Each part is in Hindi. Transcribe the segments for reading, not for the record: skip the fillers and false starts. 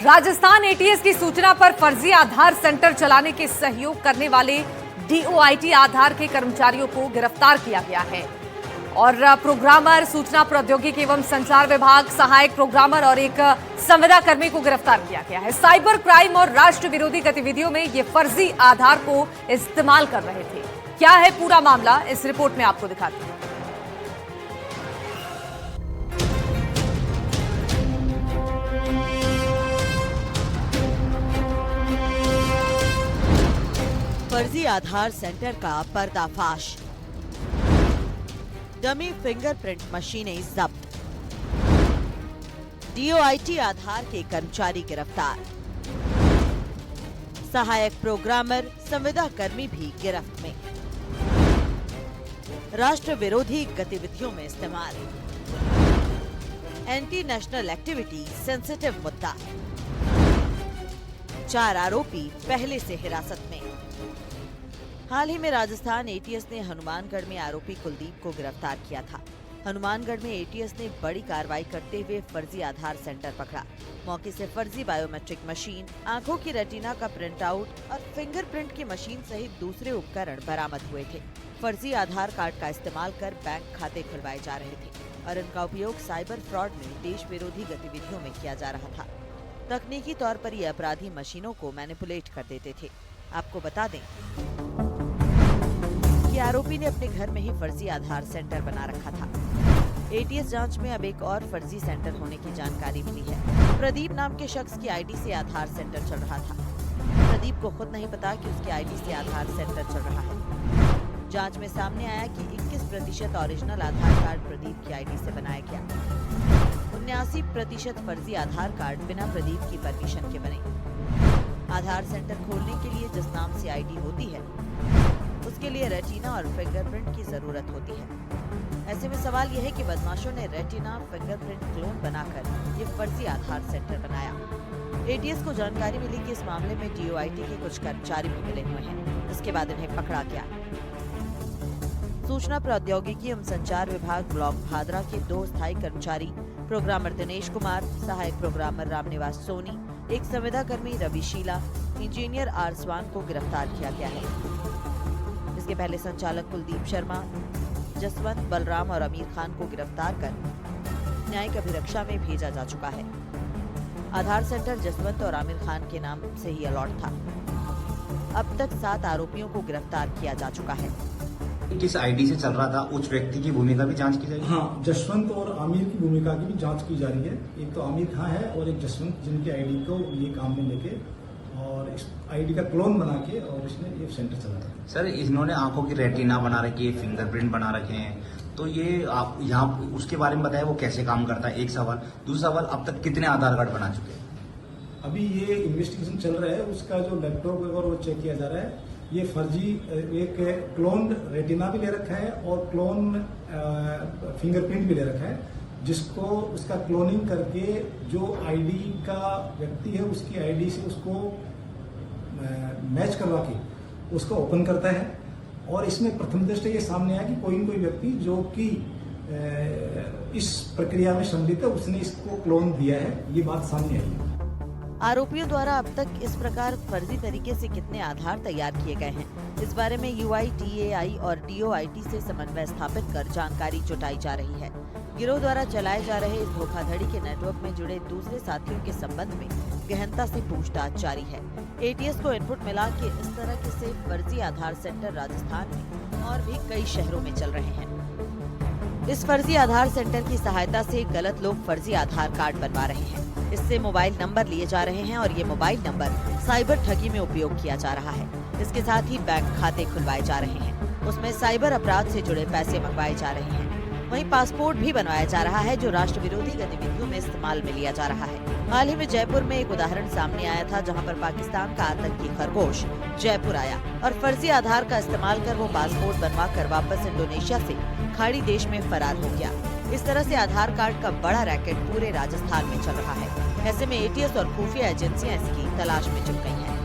राजस्थान एटीएस की सूचना पर फर्जी आधार सेंटर चलाने के सहयोग करने वाले डीओआईटी आधार के कर्मचारियों को गिरफ्तार किया गया है और प्रोग्रामर, सूचना प्रौद्योगिकी एवं संचार विभाग, सहायक प्रोग्रामर और एक संविदा कर्मी को गिरफ्तार किया गया है। साइबर क्राइम और राष्ट्र विरोधी गतिविधियों में ये फर्जी आधार को इस्तेमाल कर रहे थे। क्या है पूरा मामला, इस रिपोर्ट में आपको दिखाते हैं। फर्जी आधार सेंटर का पर्दाफाश, डमी फिंगरप्रिंट मशीनें जब्त, डीओआईटी आधार के कर्मचारी गिरफ्तार, सहायक प्रोग्रामर, संविदा कर्मी भी गिरफ्त में, राष्ट्र विरोधी गतिविधियों में इस्तेमाल, एंटी नेशनल एक्टिविटी सेंसिटिव मुद्दा, 4 आरोपी पहले से हिरासत में। हाल ही में राजस्थान एटीएस ने हनुमानगढ़ में आरोपी कुलदीप को गिरफ्तार किया था। हनुमानगढ़ में एटीएस ने बड़ी कार्रवाई करते हुए फर्जी आधार सेंटर पकड़ा। मौके से फर्जी बायोमेट्रिक मशीन, आंखों की रेटिना का प्रिंट आउट और फिंगरप्रिंट की मशीन सहित दूसरे उपकरण बरामद हुए थे। फर्जी आधार कार्ड का इस्तेमाल कर बैंक खाते खुलवाए जा रहे थे और इनका उपयोग साइबर फ्रॉड में देश विरोधी गतिविधियों में किया जा रहा था। तकनीकी तौर पर ये अपराधी मशीनों को मैनिपुलेट कर देते थे। आपको बता दें कि आरोपी ने अपने घर में ही फर्जी आधार सेंटर बना रखा था। एटीएस जांच में अब एक और फर्जी सेंटर होने की जानकारी मिली है। प्रदीप नाम के शख्स की आईडी से आधार सेंटर चल रहा था। प्रदीप को खुद नहीं पता कि उसकी आईडी से आधार सेंटर चल रहा है। जांच में सामने आया कि 21% ओरिजिनल आधार कार्ड प्रदीप की आईडी से बनाया गया। 79% फर्जी आधार कार्ड बिना प्रदीप की परमिशन के बने। आधार सेंटर खोलने के लिए जिस नाम से आईडी होती है, उसके लिए रेटिना और फिंगरप्रिंट की जरूरत होती है। ऐसे में सवाल यह है कि बदमाशों ने रेटिना फिंगरप्रिंट क्लोन बनाकर ये फर्जी आधार सेंटर बनाया। एटीएस को जानकारी मिली कि इस मामले में डीओआईटी के कुछ कर्मचारी भी मिले हुए हैं। इसके बाद इन्हें पकड़ा गया। सूचना प्रौद्योगिकी एवं संचार विभाग ब्लॉक भादरा के 2 स्थायी कर्मचारी, प्रोग्रामर दिनेश कुमार, सहायक प्रोग्रामर रामनिवास सोनी, एक संविदा कर्मी रवि शीला, इंजीनियर आर स्वान को गिरफ्तार किया गया है। इसके पहले संचालक कुलदीप शर्मा, जसवंत, बलराम और अमीर खान को गिरफ्तार कर न्यायिक अभिरक्षा में भेजा जा चुका है। आधार सेंटर जसवंत और आमिर खान के नाम से ही अलॉट था। अब तक 7 आरोपियों को गिरफ्तार किया जा चुका है। किस आईडी से चल रहा था, उस व्यक्ति की भूमिका भी जांच की जाएगी। हाँ, जसवंत और आमिर की भूमिका की भी जांच की जा रही है। एक तो आमिर खान है और एक जसवंत, जिनकी आईडी को ये काम में लेके और इस आईडी का क्लोन बना के और इसने ये सेंटर चला था। सर, इन्होंने आंखों की रेटिना बना रखी है, फिंगरप्रिंट बना रखे हैं, तो ये आप यहाँ उसके बारे में बताया वो कैसे काम करता है, एक सवाल। दूसरा सवाल, अब तक कितने आधार कार्ड बना चुके हैं? अभी ये इन्वेस्टिगेशन चल रहा है, उसका जो लैपटॉप है वो चेक किया जा रहा है। ये फर्जी एक क्लोन रेटिना भी ले रखा है और क्लोन फिंगरप्रिंट भी ले रखा है, जिसको उसका क्लोनिंग करके जो आईडी का व्यक्ति है उसकी आईडी से उसको मैच करवा के उसको ओपन करता है। और इसमें प्रथम दृष्टया ये सामने आया कि कोई न कोई व्यक्ति जो कि इस प्रक्रिया में सम्मिलित है, उसने इसको क्लोन दिया है, ये बात सामने आई है। आरोपियों द्वारा अब तक इस प्रकार फर्जी तरीके से कितने आधार तैयार किए गए हैं, इस बारे में यूआईडीएआई और डीओआईटी से समन्वय स्थापित कर जानकारी जुटाई जा रही है। गिरोह द्वारा चलाए जा रहे इस धोखाधड़ी के नेटवर्क में जुड़े दूसरे साथियों के संबंध में गहनता से पूछताछ जारी है। एटीएस को इनपुट मिला कि इस तरह के से फर्जी आधार सेंटर राजस्थान में और भी कई शहरों में चल रहे हैं। इस फर्जी आधार सेंटर की सहायता से गलत लोग फर्जी आधार कार्ड बनवा रहे हैं। इससे मोबाइल नंबर लिए जा रहे हैं और ये मोबाइल नंबर साइबर ठगी में उपयोग किया जा रहा है। इसके साथ ही बैंक खाते खुलवाए जा रहे हैं, उसमें साइबर अपराध से जुड़े पैसे मंगवाए जा रहे हैं। वहीं पासपोर्ट भी बनवाया जा रहा है, जो राष्ट्र विरोधी गतिविधियों में इस्तेमाल में लिया जा रहा है। हाल ही में जयपुर में एक उदाहरण सामने आया था, जहां पर पाकिस्तान का आतंकी खरगोश जयपुर आया और फर्जी आधार का इस्तेमाल कर वो पासपोर्ट बनवा कर वापस इंडोनेशिया से खाड़ी देश में फरार हो गया। इस तरह से आधार कार्ड का बड़ा रैकेट पूरे राजस्थान में चल रहा है। ऐसे में एटीएस और खुफिया एजेंसियां इसकी तलाश में जुट गई हैं।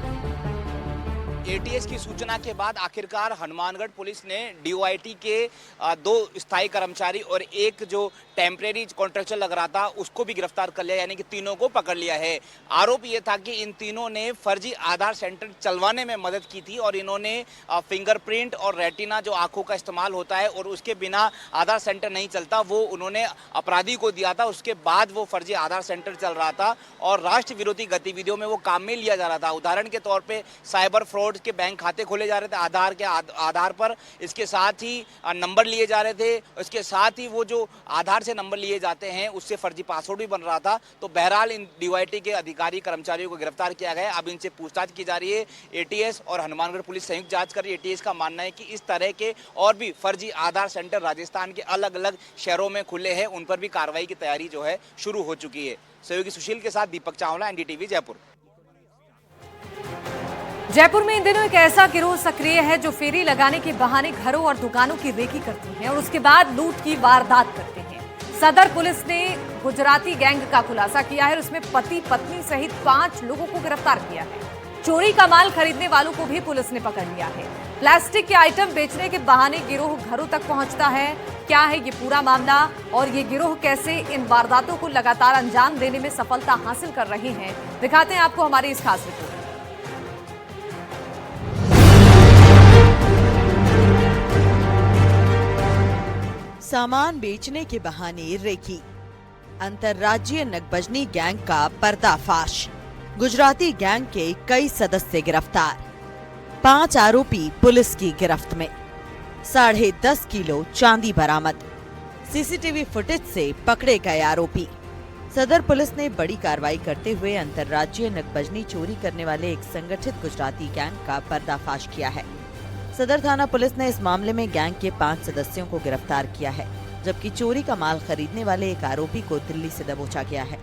एटीएस की सूचना के बाद आखिरकार हनुमानगढ़ पुलिस ने डीओआईटी के 2 स्थायी कर्मचारी और एक जो टेम्परेरी कॉन्ट्रैक्चर लग रहा था उसको भी गिरफ्तार कर लिया, यानी कि तीनों को पकड़ लिया है। आरोप ये था कि इन तीनों ने फर्जी आधार सेंटर चलवाने में मदद की थी और इन्होंने फिंगरप्रिंट और रेटिना जो आंखों का इस्तेमाल होता है और उसके बिना आधार सेंटर नहीं चलता वो उन्होंने अपराधी को दिया था। उसके बाद वो फर्जी आधार सेंटर चल रहा था और राष्ट्र विरोधी गतिविधियों में वो काम में लिया जा रहा था। उदाहरण के तौर पे साइबर फ्रॉड के बैंक खाते खोले जा रहे थे आधार के आधार पर, इसके साथ ही नंबर लिए जा रहे थे, इसके साथ ही वो जो आधार से नंबर लिए जाते हैं उससे फर्जी पासवर्ड भी बन रहा था। तो बहरहाल इन डीओआईटी के अधिकारी कर्मचारियों को गिरफ्तार किया गया। अब इनसे पूछताछ की जा रही है। एटीएस और हनुमानगढ़ पुलिस संयुक्त जांच कर रही है। एटीएस का मानना है कि इस तरह के और भी फर्जी आधार सेंटर राजस्थान के अलग अलग शहरों में खुले हैं, उन पर भी कार्रवाई की तैयारी जो है शुरू हो चुकी है। सहयोगी सुशील के साथ दीपक चावला, एनडीटीवी जयपुर। जयपुर में इन दिनों एक ऐसा गिरोह सक्रिय है जो फेरी लगाने के बहाने घरों और दुकानों की रेकी करते हैं और उसके बाद लूट की वारदात करते हैं। सदर पुलिस ने गुजराती गैंग का खुलासा किया है और उसमें पति पत्नी सहित 5 लोगों को गिरफ्तार किया है। चोरी का माल खरीदने वालों को भी पुलिस ने पकड़ लिया है। प्लास्टिक के आइटम बेचने के बहाने गिरोह घरों तक पहुंचता है। क्या है ये पूरा मामला और ये गिरोह कैसे इन वारदातों को लगातार अंजाम देने में सफलता हासिल कर रहे हैं, दिखाते हैं आपको हमारी इस खास रिपोर्ट। सामान बेचने के बहाने रेकी, अंतर्राज्यीय नकबजनी गैंग का पर्दाफाश, गुजराती गैंग के कई सदस्य गिरफ्तार, 5 आरोपी पुलिस की गिरफ्त में, 10.5 किलो चांदी बरामद, सीसीटीवी फुटेज से पकड़े गए आरोपी। सदर पुलिस ने बड़ी कार्रवाई करते हुए अंतर्राज्यीय नकबजनी चोरी करने वाले एक संगठित गुजराती गैंग का पर्दाफाश किया है। सदर थाना पुलिस ने इस मामले में गैंग के 5 सदस्यों को गिरफ्तार किया है, जबकि चोरी का माल खरीदने वाले एक आरोपी को दिल्ली से दबोचा गया है।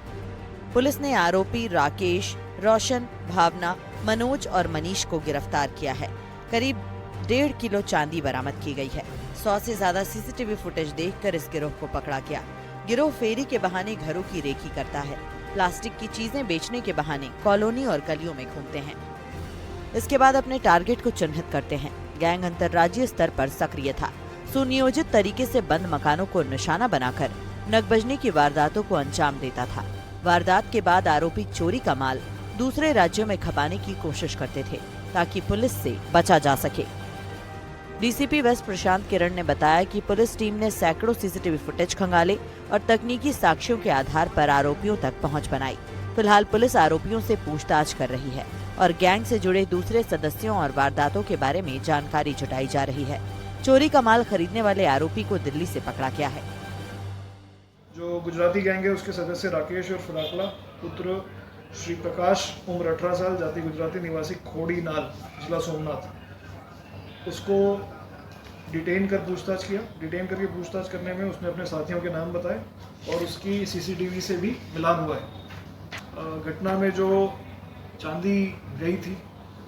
पुलिस ने आरोपी राकेश, रोशन, भावना, मनोज और मनीष को गिरफ्तार किया है। करीब 1.5 किलो चांदी बरामद की गई है। 100 से ज्यादा सीसीटीवी फुटेज देखकर इस गिरोह को पकड़ा गया। गिरोह फेरी के बहाने घरों की रेकी करता है। प्लास्टिक की चीजें बेचने के बहाने कॉलोनी और गलियों में घूमते हैं। इसके बाद अपने टारगेट को चिन्हित करते हैं। गैंग अंतर्राज्यीय स्तर पर सक्रिय था। सुनियोजित तरीके से बंद मकानों को निशाना बनाकर नकबजनी की वारदातों को अंजाम देता था। वारदात के बाद आरोपी चोरी का माल दूसरे राज्यों में खपाने की कोशिश करते थे ताकि पुलिस से बचा जा सके। डीसीपी वेस्ट प्रशांत किरण ने बताया कि पुलिस टीम ने सैकड़ों सीसीटीवी फुटेज खंगाले और तकनीकी साक्ष्यों के आधार पर आरोपियों तक पहुंच बनाई। फिलहाल पुलिस आरोपियों से पूछताछ कर रही है और गैंग से जुड़े दूसरे सदस्यों और वारदातों के बारे में जानकारी जुटाई जा रही है। चोरी का माल खरीदने वाले आरोपी को दिल्ली से पकड़ा गया है। जो गुजराती गैंग है उसके सदस्य राकेश और फराकला पुत्र श्री प्रकाश, उम्र 18 साल, जाति गुजराती, निवासी खोड़ी नाल, जिला सोमनाथ, उसको डिटेन कर पूछताछ किया। डिटेन करके पूछताछ करने में उसने अपने साथियों के नाम बताए और उसकी सीसीटीवी से भी मिलान हुआ है। घटना में जो चांदी गई थी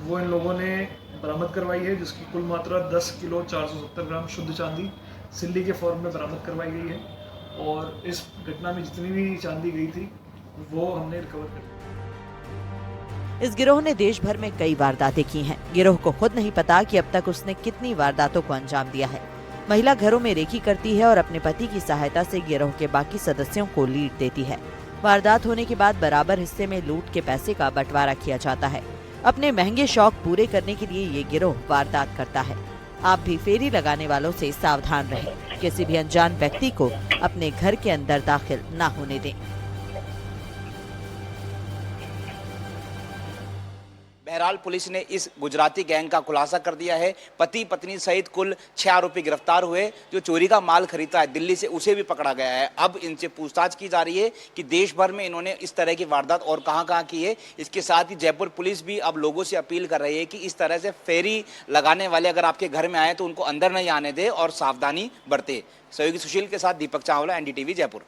वो इन लोगों ने बरामद करवाई है, जिसकी कुल मात्रा 10 किलो 470 ग्राम शुद्ध चांदी सिल्ली के फॉर्म में बरामद करवाई गई है। और इस घटना में जितनी भी चांदी गई थी वो हमने रिकवर कर ली। इस गिरोह ने देश भर में कई वारदातें की हैं। गिरोह को खुद नहीं पता कि अब तक उसने कितनी वारदातों को अंजाम दिया है। महिला घरों में रेकी करती है और अपने पति की सहायता से गिरोह के बाकी सदस्यों को लीड देती है। वारदात होने के बाद बराबर हिस्से में लूट के पैसे का बंटवारा किया जाता है। अपने महंगे शौक पूरे करने के लिए ये गिरोह वारदात करता है। आप भी फेरी लगाने वालों से सावधान रहें। किसी भी अनजान व्यक्ति को अपने घर के अंदर दाखिल ना होने दें। बहरहाल पुलिस ने इस गुजराती गैंग का खुलासा कर दिया है। पति पत्नी सहित कुल 6 आरोपी गिरफ्तार हुए। जो चोरी का माल खरीदता है दिल्ली से, उसे भी पकड़ा गया है। अब इनसे पूछताछ की जा रही है कि देश भर में इन्होंने इस तरह की वारदात और कहां-कहां की है। इसके साथ ही जयपुर पुलिस भी अब लोगों से अपील कर रही है कि इस तरह से फेरी लगाने वाले अगर आपके घर में आए तो उनको अंदर नहीं आने दे और सावधानी बरते। सहयोगी सुशील के साथ दीपक चावला, एनडीटीवी जयपुर।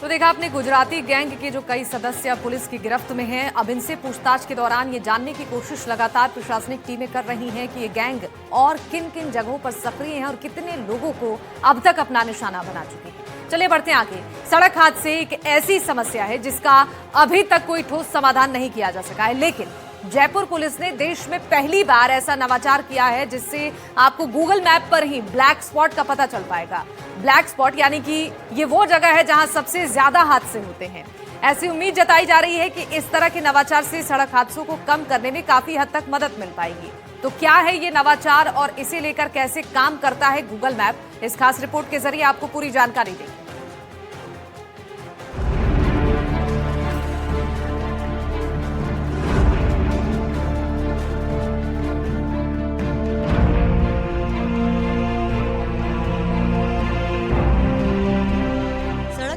तो देखा आपने, गुजराती गैंग के जो कई सदस्य पुलिस की गिरफ्त में हैं। अब इनसे पूछताछ के दौरान ये जानने की कोशिश लगातार प्रशासनिक टीमें कर रही हैं कि ये गैंग और किन किन जगहों पर सक्रिय हैं और कितने लोगों को अब तक अपना निशाना बना चुके हैं। चलिए बढ़ते हैं आगे। सड़क हादसे एक ऐसी समस्या है जिसका अभी तक कोई ठोस समाधान नहीं किया जा सका है, लेकिन जयपुर पुलिस ने देश में पहली बार ऐसा नवाचार किया है जिससे आपको गूगल मैप पर ही ब्लैक स्पॉट का पता चल पाएगा। ब्लैक स्पॉट यानी कि ये वो जगह है जहां सबसे ज्यादा हादसे होते हैं। ऐसी उम्मीद जताई जा रही है कि इस तरह के नवाचार से सड़क हादसों को कम करने में काफी हद तक मदद मिल पाएगी। तो क्या है ये नवाचार और इसे लेकर कैसे काम करता है गूगल मैप, इस खास रिपोर्ट के जरिए आपको पूरी जानकारी देंगे।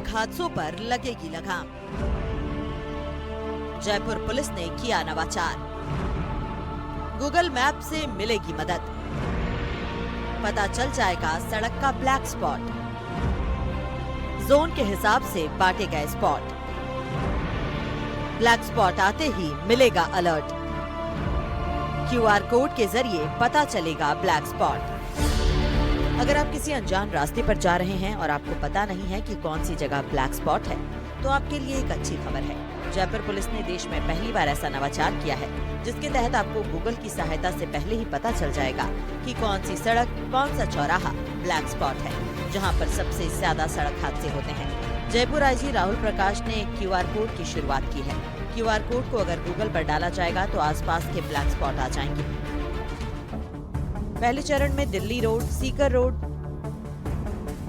हादसों पर लगेगी लगाम। जयपुर पुलिस ने किया नवाचार, गूगल मैप से मिलेगी मदद, पता चल जाएगा सड़क का ब्लैक स्पॉट, जोन के हिसाब से बांटे गए स्पॉट, ब्लैक स्पॉट आते ही मिलेगा अलर्ट, क्यूआर कोड के जरिए पता चलेगा ब्लैक स्पॉट। अगर आप किसी अनजान रास्ते पर जा रहे हैं और आपको पता नहीं है कि कौन सी जगह ब्लैक स्पॉट है, तो आपके लिए एक अच्छी खबर है। जयपुर पुलिस ने देश में पहली बार ऐसा नवाचार किया है जिसके तहत आपको गूगल की सहायता से पहले ही पता चल जाएगा कि कौन सी सड़क, कौन सा चौराहा ब्लैक स्पॉट है, जहां पर सबसे ज्यादा सड़क हादसे होते हैं। जयपुर आईजी राहुल प्रकाश ने एक क्यूआर कोड की शुरुआत की है। क्यूआर कोड को अगर गूगल पर डाला जाएगा तो आसपास के ब्लैक स्पॉट आ जाएंगे। पहले चरण में Delhi road, Sikar road,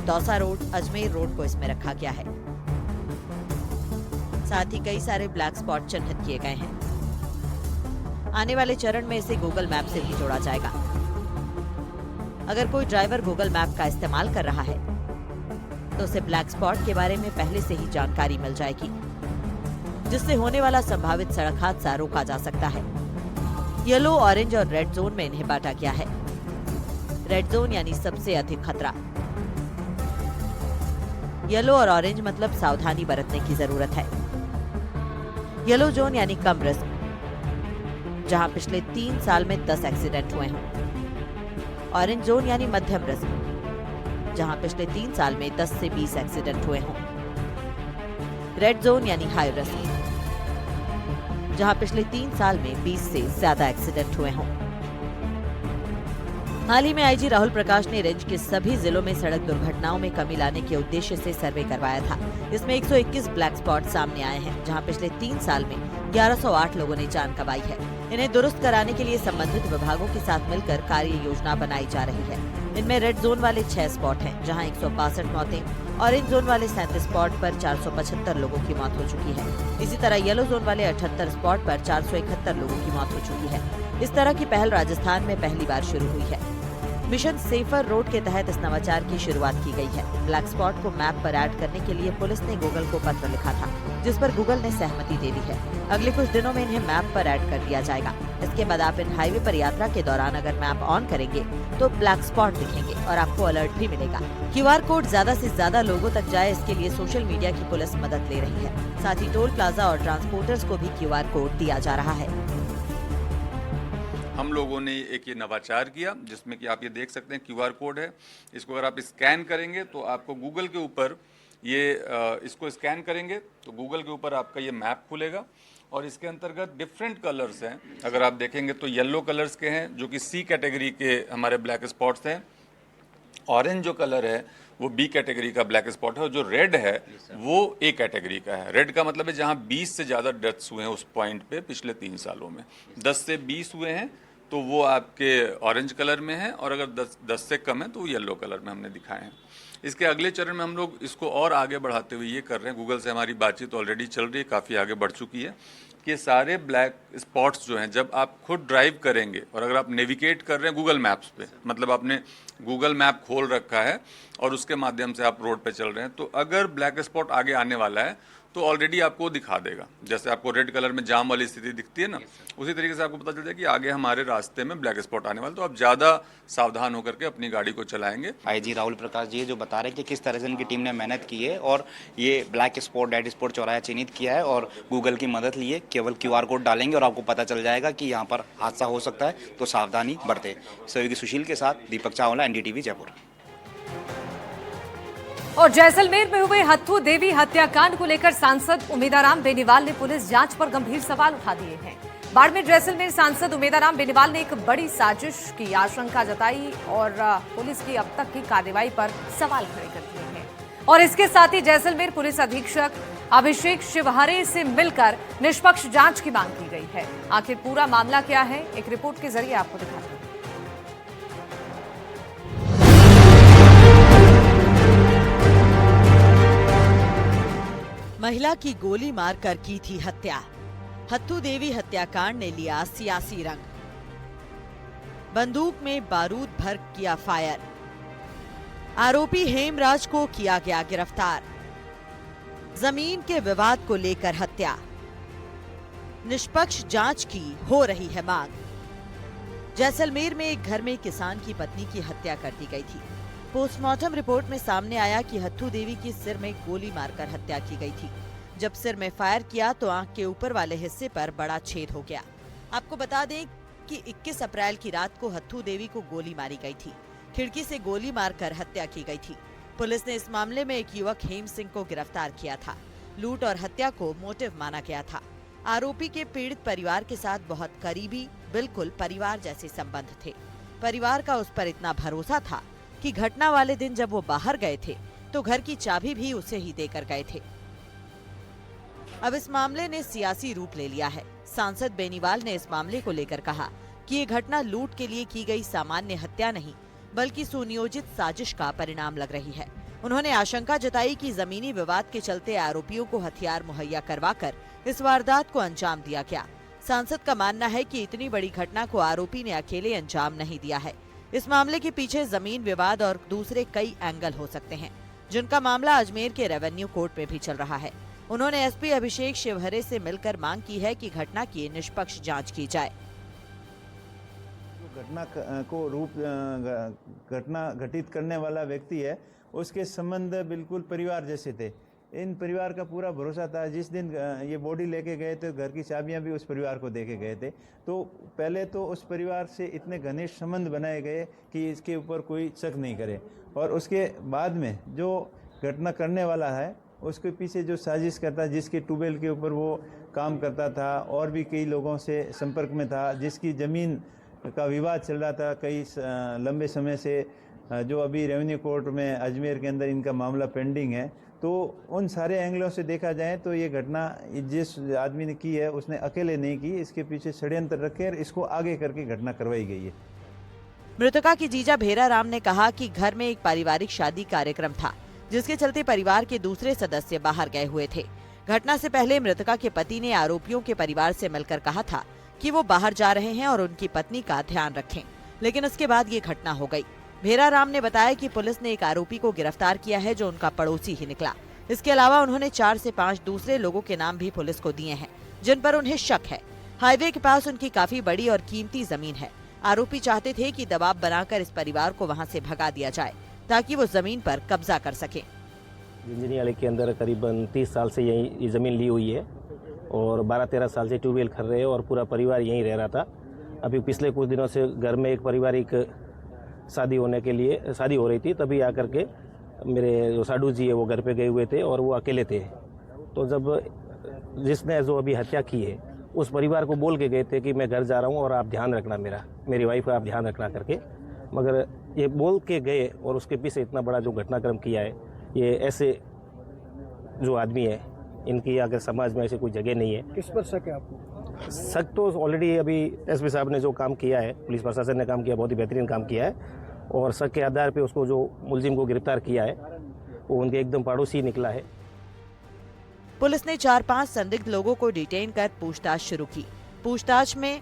Dausa road, Ajmer road को इसमें रखा गया है। साथ ही कई सारे ब्लैक स्पॉट चिन्हित किए गए हैं। आने वाले चरण में इसे गूगल मैप से भी जोड़ा जाएगा। अगर कोई ड्राइवर गूगल मैप का इस्तेमाल कर रहा है तो उसे ब्लैक स्पॉट के बारे में पहले से ही जानकारी मिल जाएगी, जिससे होने वाला संभावित सड़क हादसा रोका जा सकता है। येलो, ऑरेंज और रेड जोन में इन्हें बांटा गया है। रेड जोन यानी सबसे अधिक खतरा। येलो और ऑरेंज मतलब सावधानी बरतने की जरूरत है। येलो जोन यानी कम रिस्क, जहां पिछले 3 साल में 10 एक्सीडेंट हुए हों। ऑरेंज जोन यानी मध्यम रिस्क, जहां पिछले 3 साल में 10 से 20 एक्सीडेंट हुए हों। रेड जोन यानी हाई रिस्क, जहां पिछले 3 साल में 20 से ज्यादा एक्सीडेंट हुए हों। हाल ही में आईजी राहुल प्रकाश ने रेंज के सभी जिलों में सड़क दुर्घटनाओं में कमी लाने के उद्देश्य से सर्वे करवाया था। इसमें 121 ब्लैक स्पॉट सामने आए हैं, जहां पिछले 3 साल में 1108 लोगों ने जान गंवाई है। इन्हें दुरुस्त कराने के लिए संबंधित विभागों के साथ मिलकर कार्य योजना बनाई जा रही है। इनमें रेड जोन वाले 6 स्पॉट हैं, जहां 162 मौतें, ऑरेंज जोन वाले 37 स्पॉट पर 475 लोगों की मौत हो चुकी है। इसी तरह येलो जोन वाले 78 स्पॉट पर 471 लोगों की मौत हो चुकी है। इस तरह की पहल राजस्थान में पहली बार शुरू हुई है। मिशन सेफर रोड के तहत इस नवाचार की शुरुआत की गई है। ब्लैक स्पॉट को मैप पर ऐड करने के लिए पुलिस ने गूगल को पत्र लिखा था, जिस पर गूगल ने सहमति दे दी है। अगले कुछ दिनों में इन्हें मैप पर ऐड कर दिया जाएगा। इसके बाद आप इन हाईवे पर यात्रा के दौरान अगर मैप ऑन करेंगे तो ब्लैक स्पॉट दिखेंगे और आपको अलर्ट भी मिलेगा। क्यूआर कोड ज्यादा से ज्यादा लोगों तक जाए, इसके लिए सोशल मीडिया की पुलिस मदद ले रही है। साथ ही टोल प्लाजा और ट्रांसपोर्टर्स को भी क्यूआर कोड दिया जा रहा है। हम लोगों ने एक ये नवाचार किया, जिसमें कि आप ये देख सकते हैं क्यूआर कोड है। इसको अगर आप स्कैन करेंगे तो आपको गूगल के ऊपर ये इसको स्कैन करेंगे तो गूगल के ऊपर आपका ये मैप खुलेगा और इसके अंतर्गत डिफरेंट कलर्स हैं। अगर आप देखेंगे तो येलो कलर्स के हैं जो कि सी कैटेगरी के हमारे ब्लैक स्पॉट्स हैं। ऑरेंज जो कलर है वो बी कैटेगरी का ब्लैक स्पॉट है और जो रेड है वो ए कैटेगरी का है। रेड का मतलब है जहां 20 से ज़्यादा डेथ्स हुए हैं उस पॉइंट पे पिछले 3 सालों में। 10 से 20 हुए हैं तो वो आपके ऑरेंज कलर में है और अगर 10 से कम है तो वो येलो कलर में हमने दिखाए हैं। इसके अगले चरण में हम लोग इसको और आगे बढ़ाते हुए ये कर रहे हैं, गूगल से हमारी बातचीत ऑलरेडी चल रही है, काफ़ी आगे बढ़ चुकी है, कि सारे ब्लैक स्पॉट्स जो हैं जब आप खुद ड्राइव करेंगे और अगर आप नेविगेट कर रहे हैं गूगल मैप्स पे, मतलब आपने गूगल मैप खोल रखा है और उसके माध्यम से आप रोड पे चल रहे हैं, तो अगर ब्लैक स्पॉट आगे आने वाला है तो ऑलरेडी आपको दिखा देगा। जैसे आपको रेड कलर में जाम वाली स्थिति दिखती है ना, उसी तरीके से आपको पता चल जाए कि आगे हमारे रास्ते में ब्लैक स्पॉट आने वाला, तो आप ज़्यादा सावधान होकर के अपनी गाड़ी को चलाएंगे। आईजी राहुल प्रकाश जी जो बता रहे हैं कि किस तरह से इनकी टीम ने मेहनत की है और ये ब्लैक स्पॉट, डेड स्पॉट चौराहा चिन्हित किया है और गूगल की मदद ली है। केवल क्यूआर कोड डालेंगे और आपको पता चल जाएगा कि यहाँ पर हादसा हो सकता है, तो सावधानी बरतें। सहयोगी सुशील के साथ दीपक चावला, एनडीटीवी जयपुर। और जैसलमेर में हुए हत्थू देवी हत्याकांड को लेकर सांसद उमेदाराम बेनीवाल ने पुलिस जांच पर गंभीर सवाल उठा दिए हैं। बाड़मेर जैसलमेर सांसद उमेदाराम बेनीवाल ने एक बड़ी साजिश की आशंका जताई और पुलिस की अब तक की कार्रवाई पर सवाल खड़े कर दिए हैं। और इसके साथ ही जैसलमेर पुलिस अधीक्षक अभिषेक शिवहरे से मिलकर निष्पक्ष जांच की मांग की गई है। आखिर पूरा मामला क्या है, एक रिपोर्ट के जरिए आपको दिखाते हैं। महिला की गोली मारकर की थी हत्या। हत्थू देवी हत्याकांड ने लिया सियासी रंग। बंदूक में बारूद भर किया फायर। आरोपी हेमराज को किया गया गिरफ्तार। जमीन के विवाद को लेकर हत्या। निष्पक्ष जांच की हो रही है मांग। जैसलमेर में एक घर में किसान की पत्नी की हत्या कर दी गई थी। पोस्टमार्टम रिपोर्ट में सामने आया कि हत्थू देवी की सिर में गोली मारकर हत्या की गई थी। जब सिर में फायर किया तो आंख के ऊपर वाले हिस्से पर बड़ा छेद हो गया। आपको बता दें कि 21 अप्रैल की रात को हत्थू देवी को गोली मारी गई थी। खिड़की से गोली मारकर हत्या की गई थी। पुलिस ने इस मामले में एक युवक हेम सिंह को गिरफ्तार किया था। लूट और हत्या को मोटिव माना गया था। आरोपी के पीड़ित परिवार के साथ बहुत करीबी, बिल्कुल परिवार जैसे संबंध थे। परिवार का उस पर इतना भरोसा था कि घटना वाले दिन जब वो बाहर गए थे तो घर की चाबी भी उसे ही देकर गए थे। अब इस मामले ने सियासी रूप ले लिया है। सांसद बेनीवाल ने इस मामले को लेकर कहा कि ये घटना लूट के लिए की गई सामान्य हत्या नहीं, बल्कि सुनियोजित साजिश का परिणाम लग रही है। उन्होंने आशंका जताई कि जमीनी विवाद के चलते आरोपियों को हथियार मुहैया करवाकर इस वारदात को अंजाम दिया गया। सांसद का मानना है कि इतनी बड़ी घटना को आरोपी ने अकेले अंजाम नहीं दिया है। इस मामले के पीछे जमीन विवाद और दूसरे कई एंगल हो सकते हैं, जिनका मामला अजमेर के रेवेन्यू कोर्ट में भी चल रहा है। उन्होंने एसपी अभिषेक शिवहरे से मिलकर मांग की है कि घटना की निष्पक्ष जांच की जाए। घटना को घटना घटित करने वाला व्यक्ति है, उसके संबंध बिल्कुल परिवार जैसे थे। इन परिवार का पूरा भरोसा था। जिस दिन ये बॉडी लेके गए थे, घर की चाबियां भी उस परिवार को देके गए थे। तो पहले तो उस परिवार से इतने घनिष्ठ संबंध बनाए गए कि इसके ऊपर कोई शक नहीं करे, और उसके बाद में जो घटना करने वाला है उसके पीछे जो साजिश करता, जिसके ट्यूबवेल के ऊपर वो काम करता था और भी कई लोगों से संपर्क में था, जिसकी ज़मीन का विवाद चल रहा था कई लंबे समय से, जो अभी रेवेन्यू कोर्ट में अजमेर के अंदर इनका मामला पेंडिंग है। तो उन सारे एंगलों से देखा जाए तो ये घटना जिस आदमी ने की है उसने अकेले नहीं की, इसके पीछे षड्यंत्र रखे और इसको आगे करके घटना करवाई गई है। मृतका की जीजा भेरा राम ने कहा कि घर में एक पारिवारिक शादी कार्यक्रम था, जिसके चलते परिवार के दूसरे सदस्य बाहर गए हुए थे। घटना से पहले मृतका के पति ने आरोपियों के परिवार से मिलकर कहा था कि वो बाहर जा रहे हैं और उनकी पत्नी का ध्यान रखें, लेकिन उसके बाद ये घटना हो गई। भेरा राम ने बताया कि पुलिस ने एक आरोपी को गिरफ्तार किया है जो उनका पड़ोसी ही निकला। इसके अलावा उन्होंने 4 से 5 दूसरे लोगों के नाम भी पुलिस को दिए हैं, जिन पर उन्हें शक है। हाईवे के पास उनकी काफी बड़ी और कीमती जमीन है। आरोपी चाहते थे कि दबाव बनाकर इस परिवार को वहां से भगा दिया जाए ताकि वो जमीन पर कब्जा कर सके। झिंझिनीवाड़े के अंदर करीबन 30 साल से यही ज़मीन ली हुई है और 12-13 साल से ट्यूबवेल खर रहे हैं और पूरा परिवार यहीं रह रहा था। अभी पिछले कुछ दिनों से घर में एक पारिवारिक शादी हो रही थी, तभी आकर के मेरे जो साडू जी है वो घर पे गए हुए थे और वो अकेले थे। तो जब जिसने जो अभी हत्या की है उस परिवार को बोल के गए थे कि मैं घर जा रहा हूँ और आप ध्यान रखना, मेरी वाइफ का आप ध्यान रखना करके, मगर ये बोल के गए और उसके पीछे इतना बड़ा जो घटनाक्रम किया है, ये ऐसे जो आदमी है इनकी अगर समाज में ऐसी कोई जगह नहीं है। किस पर शक है आपको? शक तो ऑलरेडी अभी एसपी साहब ने जो काम किया है, पुलिस प्रशासन ने काम किया, बहुत ही बेहतरीन काम किया है और शक के आधार पे उसको जो मुलजिम को गिरफ्तार किया है वो उनके एकदम पड़ोसी निकला है। पुलिस ने 4-5 संदिग्ध लोगों को डिटेन कर पूछताछ शुरू की। पूछताछ में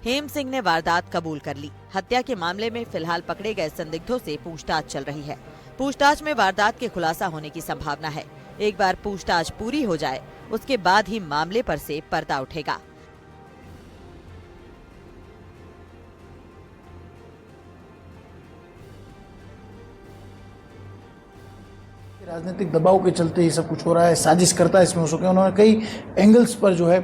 हेम सिंह ने वारदात कबूल कर ली। हत्या के मामले में फिलहाल पकड़े गए संदिग्धों से पूछताछ चल रही है। पूछताछ में वारदात के खुलासा होने की संभावना है। एक बार पूछताछ पूरी हो जाए उसके बाद ही मामले पर से पर्दा उठेगा। राजनीतिक दबाव के चलते ये सब कुछ हो रहा है, साजिश करता इसमें हो सके। उन्होंने कई एंगल्स पर जो है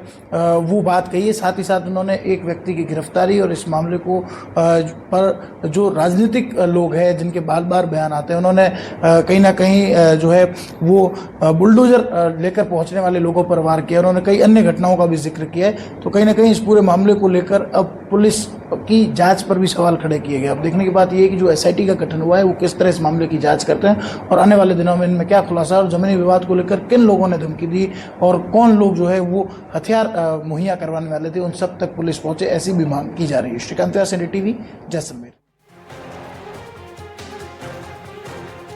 वो बात कही है। साथ ही साथ उन्होंने एक व्यक्ति की गिरफ्तारी और इस मामले को पर जो राजनीतिक लोग हैं जिनके बार बार बयान आते हैं, उन्होंने कहीं ना कहीं जो है वो बुलडोजर लेकर पहुंचने वाले लोगों पर वार किया। उन्होंने कई अन्य घटनाओं का भी जिक्र किया है। तो कहीं ना कहीं इस पूरे मामले को लेकर अब पुलिस की जांच पर भी सवाल खड़े किए गए। अब देखने की बात यह है कि जो SIT का गठन हुआ है वो किस तरह इस मामले की जांच करते हैं और आने वाले दिनों में इनमें क्या खुलासा और जमीनी विवाद को लेकर किन लोगों ने धमकी दी और कौन लोग जो है वो हथियार मुहैया करवाने वाले थे, उन सब तक पुलिस पहुंचे, ऐसी भी मांग की जा रही है। श्रीकांत व्यास, NDTV, जैसलमेर।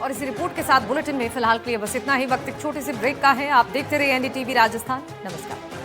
और इसी रिपोर्ट के साथ बुलेटिन में फिलहाल के लिए बस इतना ही। वक्त एक छोटे से ब्रेक का है। आप देखते रहिए NDTV राजस्थान। नमस्कार।